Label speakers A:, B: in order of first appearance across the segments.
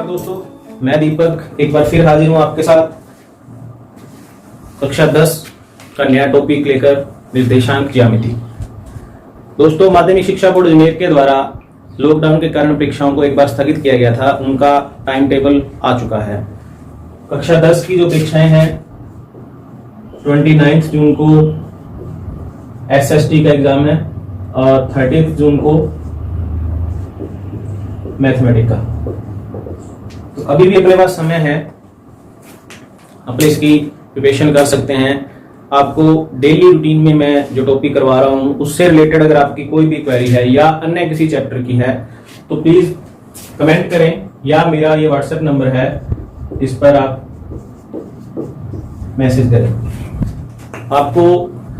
A: दोस्तों, मैं दीपक एक बार फिर हाजिर हूं आपके साथ कक्षा 10 का नया टॉपिक लेकर, निर्देशांक ज्यामिति। दोस्तों, माध्यमिक शिक्षा बोर्ड अजमेर के द्वारा लॉकडाउन के कारण परीक्षाओं को एक बार स्थगित किया गया था, उनका टाइम टेबल आ चुका है। कक्षा 10 की जो परीक्षाएं हैं 29 जून को SST का एग्जाम है और 30 जून को मैथमेटिक्स का। तो अभी भी अपने पास समय है, अपने इसकी प्रिपरेशन कर सकते हैं। आपको डेली रूटीन में मैं जो टॉपिक करवा रहा हूं उससे रिलेटेड अगर आपकी कोई भी क्वेरी है या अन्य किसी चैप्टर की है तो प्लीज कमेंट करें, या मेरा ये व्हाट्सएप नंबर है, इस पर आप मैसेज करें। आपको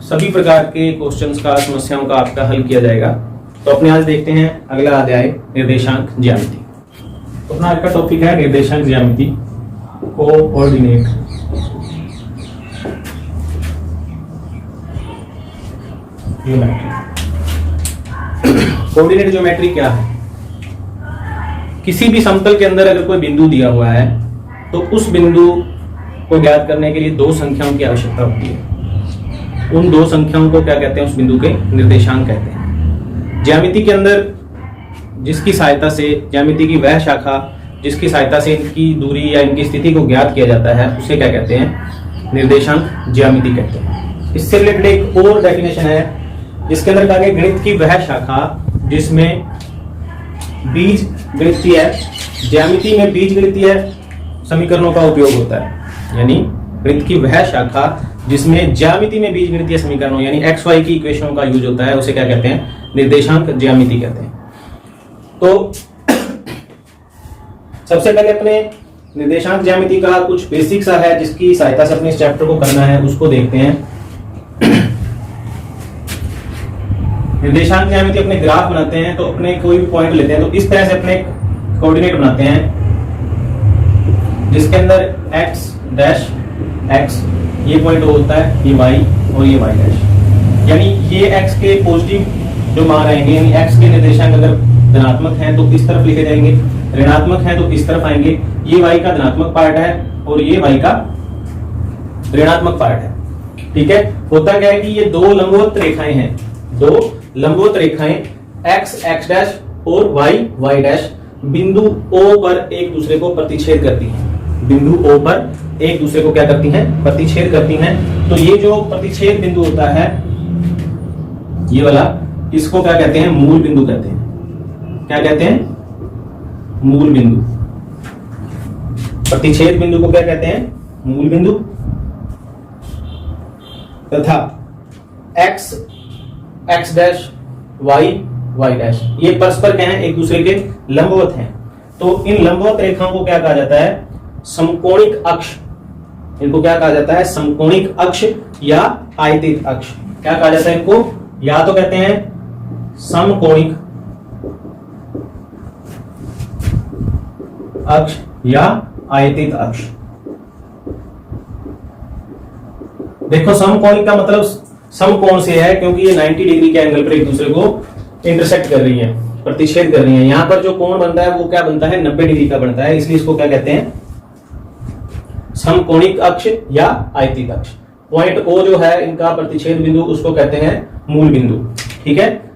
A: सभी प्रकार के क्वेश्चंस का, समस्याओं का आपका हल किया जाएगा। तो अपने आज देखते हैं अगला अध्याय, निर्देशांक ज्यामिति। तो अपना आज का टॉपिक है निर्देशांक ज्यामिति, कोऑर्डिनेट। कोऑर्डिनेट ज्योमेट्री क्या है? किसी भी समतल के अंदर अगर कोई बिंदु दिया हुआ है तो उस बिंदु को ज्ञात करने के लिए दो संख्याओं की आवश्यकता होती है। उन दो संख्याओं को क्या कहते हैं? उस बिंदु के निर्देशांक कहते हैं। ज्यामिति के अंदर जिसकी सहायता से, ज्यामिति की वह शाखा जिसकी सहायता से इनकी दूरी या इनकी स्थिति को ज्ञात किया जाता है उसे क्या कहते हैं? निर्देशांक ज्यामिति कहते हैं। इससे रिलेटेड एक और डेफिनेशन है जिसके अंदर कहा गया गणित की वह शाखा जिसमें बीज गणितीय है, ज्यामिति में बीज गणितीय समीकरणों का उपयोग होता है। यानी गणित की वह शाखा जिसमें ज्यामिति में बीजगणितीय समीकरणों यानी XY की इक्वेशनों का यूज होता है उसे क्या कहते हैं? निर्देशांक ज्यामिति कहते हैं। तो सबसे पहले अपने निर्देशांक ज्यामिति का कुछ बेसिक सा है जिसकी सहायता से अपने इस चैप्टर को करना है, उसको देखते हैं। निर्देशांक ज्यामिति अपने ग्राफ बनाते हैं तो अपने कोई भी पॉइंट लेते हैं तो इस तरह से अपने कोऑर्डिनेट बनाते हैं जिसके अंदर x डैश x ये पॉइंट होता है, ये y और ये y डैश। यानी ये x के पॉजिटिव जो मान आएंगे, यानी x के निर्देशांक अगर धनात्मक हैं तो इस तरफ लिखे जाएंगे, ऋणात्मक हैं तो इस तरफ आएंगे। ये y का धनात्मक पार्ट है और ये y का ऋणात्मक पार्ट है। ठीक है। होता क्या है कि ये दो लंबवत रेखाएं हैं, दो लंबवत रेखाएं x x डैश और y y डैश बिंदु O पर एक दूसरे को प्रतिच्छेद करती हैं। बिंदु O पर एक दूसरे को क्या करती हैं? प्रतिच्छेद करती हैं। तो ये जो प्रतिच्छेद बिंदु होता है ये वाला, इसको क्या कहते हैं? मूल बिंदु कहते हैं। क्या कहते हैं? मूल बिंदु। प्रतिच्छेद बिंदु को क्या कहते हैं? मूल बिंदु। तथा x x dash y y dash ये परस्पर क्या है? एक दूसरे के लंबवत हैं। तो इन लंबवत रेखाओं को क्या कहा जाता है? समकोणिक अक्ष। इनको क्या कहा जाता है? समकोणिक अक्ष या आयतित अक्ष। क्या कहा जाता है इनको? या तो कहते हैं समकोणिक अक्ष या आयतित अक्ष। देखो, समकोणिक का मतलब समकोण से है क्योंकि ये 90 डिग्री के एंगल पर एक दूसरे को इंटरसेक्ट कर रही है, प्रतिच्छेद कर रही है। यहां पर जो कोण बनता है वो क्या बनता है? 90 डिग्री का बनता है, इसलिए इसको क्या कहते हैं? समकोणिक अक्ष या आयतित अक्ष। पॉइंट O जो है इनका प्रतिच्छेद बिंदु, उसको कहते हैं मूल बिंदु। ठीक है।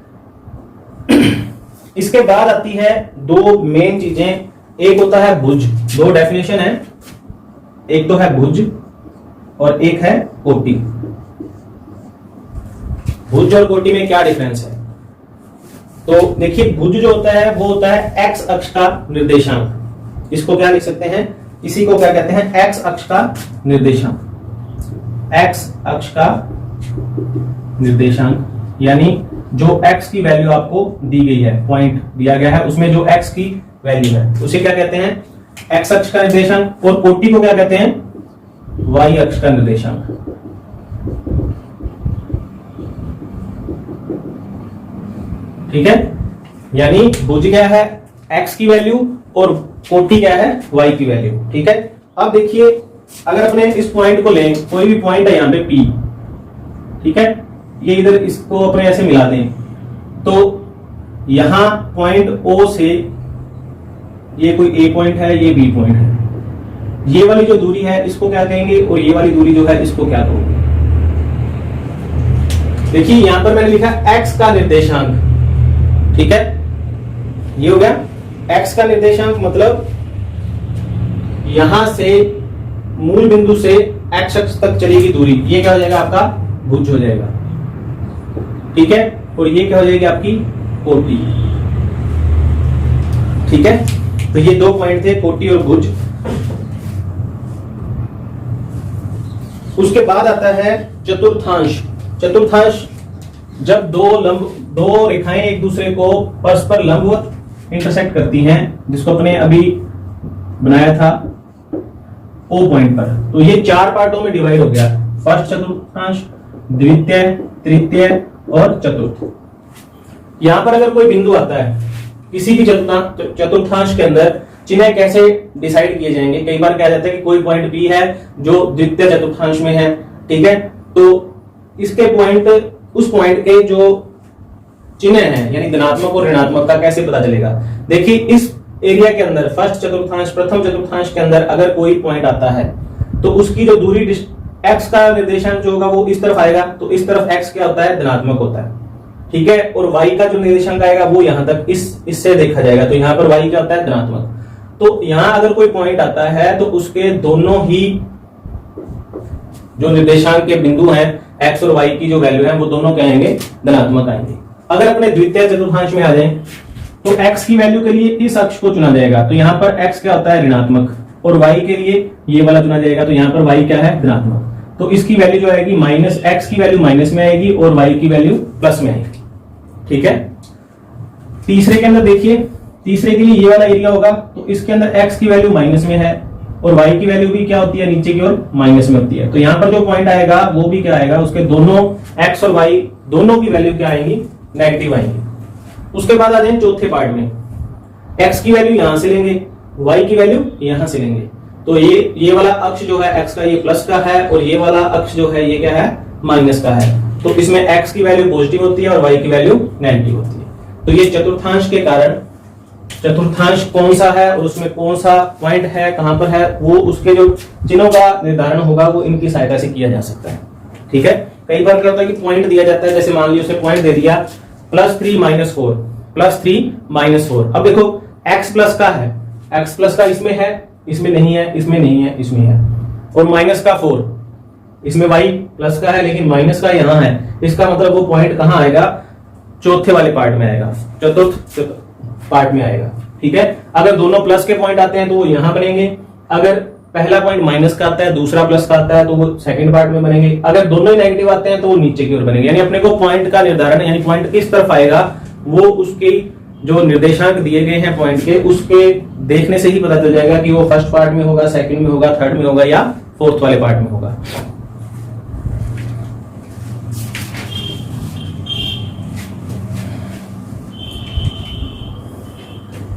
A: इसके बाद आती है दो मेन चीजें। एक होता है भुज, दो डेफिनेशन है, एक तो है भुज और एक है कोटि। भुज और कोटि में क्या डिफरेंस है? तो देखिए, भुज जो होता है वो होता है x अक्ष का निर्देशांक। इसको क्या लिख सकते हैं? इसी को क्या कहते हैं? x अक्ष का निर्देशांक। x अक्ष का निर्देशांक यानी जो x की वैल्यू आपको दी गई है, पॉइंट दिया गया है उसमें जो x की वैल्यू है उसे क्या कहते हैं? x अक्ष का निर्देशांक। और कोटि को क्या कहते हैं? y अक्ष का निर्देशांक। ठीक है। यानी भुज क्या है? x की वैल्यू और कोटि क्या है? y की वैल्यू। ठीक है। अब देखिए, अगर अपने इस पॉइंट को लें, कोई भी पॉइंट है यहाँ पे P, ठीक है, ये इधर इसको अपने ऐसे मिला दें तो यहां पॉइंट O से ये कोई ए पॉइंट है, ये बी पॉइंट है, ये वाली जो दूरी है इसको क्या कहेंगे और ये वाली दूरी जो है इसको क्या कहोगे? देखिए यहां पर मैंने लिखा x का निर्देशांक, ठीक है, ये हो गया x का निर्देशांक, मतलब यहां से मूल बिंदु से x अक्ष तक चलेगी दूरी, ये क्या हो जाएगा आपका भुज हो जाएगा, ठीक है, और ये क्या हो जाएगी आपकी कोटि, ठीक है। तो ये दो पॉइंट थे, कोटि और भुज। उसके बाद आता है चतुर्थांश। चतुर्थांश जब दो रेखाएं एक दूसरे को परस्पर लंबवत इंटरसेक्ट करती हैं, जिसको अपने अभी बनाया था ओ पॉइंट पर, तो ये चार पार्टों में डिवाइड हो गया, फर्स्ट चतुर्थांश, द्वितीय, तृतीय और चतुर्थ। यहां पर अगर कोई बिंदु आता है किसी भी चतुर्थांश के अंदर, चिन्ह कैसे डिसाइड किए जाएंगे? कई बार क्या जाता है कि कोई पॉइंट बी है जो द्वितीय चतुर्थांश में है, ठीक है, तो इसके पॉइंट, उस पॉइंट के जो चिन्ह है यानी धनात्मक और ऋणात्मक का कैसे पता चलेगा? देखिए इस एरिया के अंदर फर्स्ट चतुर्थांश, प्रथम चतुर्थांश के अंदर अगर कोई पॉइंट आता है तो उसकी जो दूरी x का निर्देशांक जो होगा वो इस तरफ आएगा, तो इस तरफ x क्या होता है? धनात्मक होता है, ठीक है, और y का जो निर्देशांक आएगा वो यहां तक इससे देखा जाएगा, तो यहां पर y क्या होता है? धनात्मक। तो यहां अगर कोई पॉइंट आता है तो उसके दोनों ही जो निर्देशांक के बिंदु हैं x और y की जो वैल्यू है वो दोनों क्या आएंगे? धनात्मक आएंगे। अगर अपने द्वितीय चतुर्थांश में आ जाए तो x की वैल्यू के लिए इस अक्ष को चुना जाएगा, तो यहां पर x क्या होता है? ऋणात्मक, और y के लिए ये वाला चुना जाएगा, तो यहां पर y क्या है? धनात्मक। तो इसकी वैल्यू जो आएगी माइनस, x की वैल्यू माइनस में आएगी और y की वैल्यू प्लस में आएगी, ठीक है। तीसरे के अंदर देखिए, तीसरे के लिए ये वाला एरिया होगा, तो इसके अंदर x की वैल्यू माइनस में है और y की वैल्यू भी क्या होती है? नीचे की ओर माइनस में होती है, तो यहां पर जो पॉइंट आएगा वो भी क्या आएगा? उसके दोनों x और y दोनों की वैल्यू क्या आएंगी? नेगेटिव आएंगी। उसके बाद आ जाए चौथे पार्ट में, x की वैल्यू यहां से लेंगे, y की वैल्यू यहां से लेंगे, तो ये वाला अक्ष जो है x का ये प्लस का है और ये वाला अक्ष जो है ये क्या है? माइनस का है, तो इसमें x की वैल्यू पॉजिटिव होती है और y की वैल्यू नेगेटिव होती है। तो ये चतुर्थांश के कारण, चतुर्थांश कौन सा है और उसमें कौन सा पॉइंट है, कहां पर है, वो उसके जो चिन्हों का निर्धारण होगा वो इनकी सहायता से किया जा सकता है, ठीक है। कई बार क्या होता है कि पॉइंट दिया जाता है, जैसे मान लीजिए उसने पॉइंट दे दिया +3 -4, +3 -4। अब देखो x प्लस का है, x प्लस का इसमें है, इसमें नहीं है, इसमें नहीं है, इसमें है, और माइनस का 4, इसमें y प्लस का है लेकिन माइनस का यहां है, इसका मतलब वो पॉइंट कहां आएगा? चौथे वाले पार्ट में आएगा, चतुर्थ पार्ट में आएगा, ठीक है। अगर दोनों प्लस के पॉइंट आते हैं तो वो यहां बनेंगे, अगर पहला पॉइंट माइनस का आता है, दूसरा प्लस का आता है, तो वो सेकंड पार्ट में बनेंगे, अगर दोनों ही नेगेटिव आते हैं तो वो नीचे की ओर बनेंगे। यानी अपने को पॉइंट का निर्धारण, यानी पॉइंट किस तरफ आएगा वो उसके जो निर्देशांक दिए गए हैं पॉइंट के, उसके देखने से ही पता चल जाएगा कि वो फर्स्ट पार्ट में होगा, सेकंड में होगा, थर्ड में होगा या फोर्थ वाले पार्ट में होगा।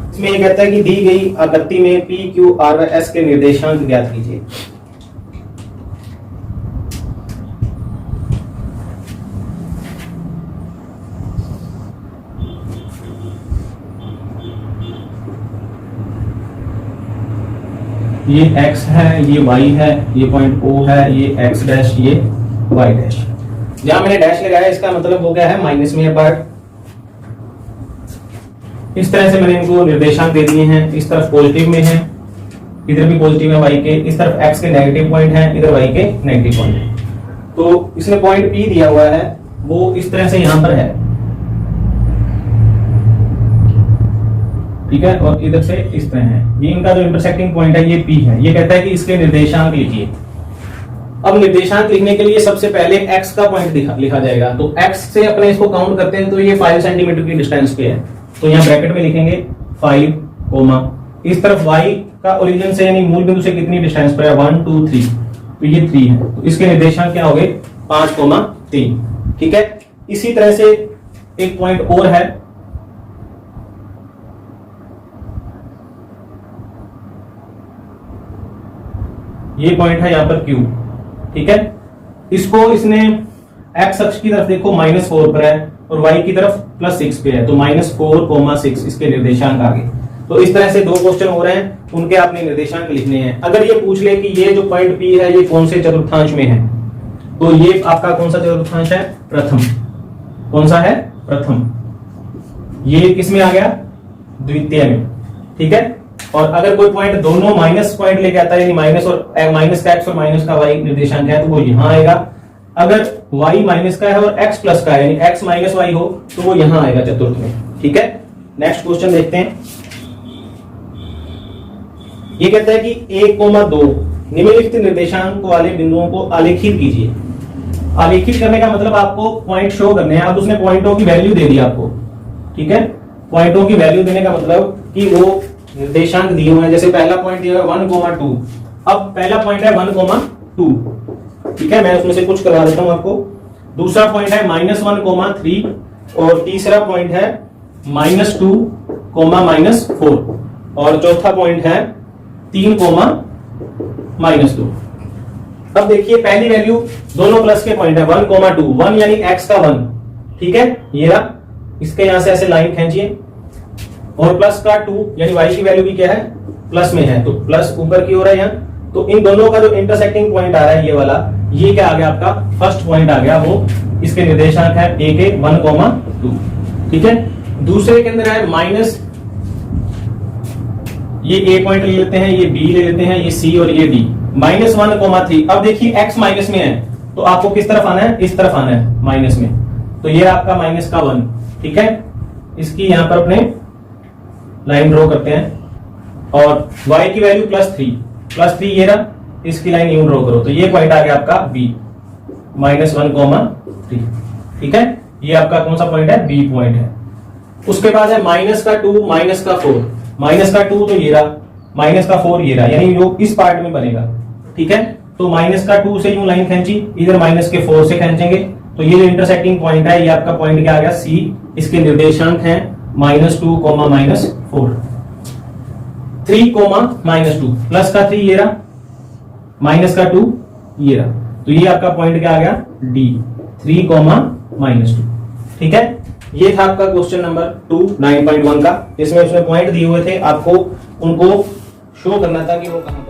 A: इसमें ये कहता है कि दी गई आकृति में P, Q, R व S के निर्देशांक ज्ञात कीजिए। ये x है, ये y है, ये पॉइंट O है, ये x डैश, ये y डैश। जहां मैंने डैश लगाया इसका मतलब वो क्या है? माइनस में है पार्ट। इस तरह से मैंने इनको निर्देशांक दे दिए हैं, इस तरफ पॉजिटिव में है, इधर भी पॉजिटिव है y के, इस तरफ x के नेगेटिव पॉइंट है, इधर y के नेगेटिव पॉइंट है। तो इसमें पॉइंट P दिया हुआ है वो इस तरह से यहां पर है, ठीक है, और इधर से इस तरह है। ये इनका जो इंटरसेक्टिंग पॉइंट है ये P है। ये कहता है कि इसके निर्देशांक लिखिए। अब निर्देशांक लिखने के लिए सबसे पहले x का पॉइंट लिखा जाएगा, तो x से अपने इसको काउंट करते हैं तो ये 5 सेंटीमीटर की डिस्टेंस पे है, तो यहाँ ब्रैकेट में लिखेंगे 5, इस तरफ y का ओरिजिन से यानी मूल बिंदु से कितनी डिस्टेंस पर है? 1 2 3, तो ये 3 है, तो इसके निर्देशांक क्या हो गए? 5, 3, ठीक है। इसी तरह से एक पॉइंट और है, ये पॉइंट है यहाँ पर Q, ठीक है। इसको इसने x अक्ष की तरफ देखो -4 पर है और y की तरफ +6 पे है, तो -4, 6 इसके निर्देशांक आ गए। तो इस तरह से 2 क्वेश्चन हो रहे हैं, उनके आपने निर्देशांक लिखने हैं। अगर ये पूछ ले कि ये जो पॉइंट P है ये कौन से चतुर्थांश में है, तो ये आपका कौन सा चतुर्थांश है? प्रथम। कौन सा है? प्रथम। ये किस में आ गया? द्वितीय में। ठीक है। और अगर कोई पॉइंट दोनों माइनस पॉइंट लेके आता है, यानी माइनस का x और माइनस का y निर्देशांक है, तो वो यहां आएगा। अगर y माइनस का है और x प्लस का है, यानी x माइनस y हो, तो वो यहां आएगा चतुर्थ में। ठीक है। नेक्स्ट क्वेश्चन देखते हैं। ये कहता है कि 1,2 निम्नलिखित निर्देशांक वाले बिंदुओं को आलेखित कीजिए। आलेखित करने का मतलब आपको पॉइंट शो करने हैं। अब उसने पॉइंटों की वैल्यू दे दी आपको। ठीक है। पॉइंटों की वैल्यू देने का मतलब कि वो निर्देशांक दिए हुए हैं। जैसे पहला पॉइंट दिया है 1,2। अब पहला पॉइंट है 1,2। ठीक है, मैं उसमें से कुछ करवा देता हूं आपको। दूसरा पॉइंट है -1,3 और तीसरा पॉइंट है -2, -4 और चौथा पॉइंट है 3, अब देखिए पहली वैल्यू दोनों प्लस के पॉइंट है 1,2, 1 यानी x का 1। ठीक है, ये रहा। इसके यहां से ऐसे लाइन खींचिए और प्लस का 2 यानी y की वैल्यू भी क्या है? प्लस में है, तो प्लस ऊपर की ओर है यहाँ। तो इन दोनों का जो इंटरसेक्टिंग पॉइंट आ रहा है ये वाला, ये क्या आ गया आपका? फर्स्ट पॉइंट आ गया। वो इसके निर्देशांक है 1,2। ठीक है। दूसरे के अंदर है माइनस, ये a पॉइंट ले लेते हैं, ये b ले लेते हैं, ये c और ये d। -1,3। अब देखिए x माइनस में है, तो आपको किस तरफ आना है? इस तरफ आना है, माइनस में। तो ये आपका माइनस का 1। ठीक है। इसकी यहां पर अपने लाइन ड्रॉ करते हैं और y की वैल्यू +3 ये रहा। इसकी लाइन यूं ड्रॉ करो, तो ये पॉइंट आ गया आपका b, -1,3। ठीक है, ये आपका कौन सा पॉइंट है? b पॉइंट है। उसके बाद है -2, -4 तो ये रहा, -4 ये रहा, यानी जो इस पार्ट में बनेगा। ठीक है, तो -2 से यूं लाइन खींची, इधर -4 से खींचेंगे, तो ये जो इंटरसेक्टिंग पॉइंट है ये आपका पॉइंट क्या आ गया? c। इसके निर्देशांक हैं -2, -4, 3, -2, प्लस का 3 ये रहा, माइनस का 2 ये रहा, तो ये आपका पॉइंट क्या आ गया? d, 3, -2। ठीक है, ये था आपका क्वेश्चन नंबर 2 9.1 का। इसमें उसने पॉइंट दिए हुए थे, आपको उनको शो करना था कि वो कहां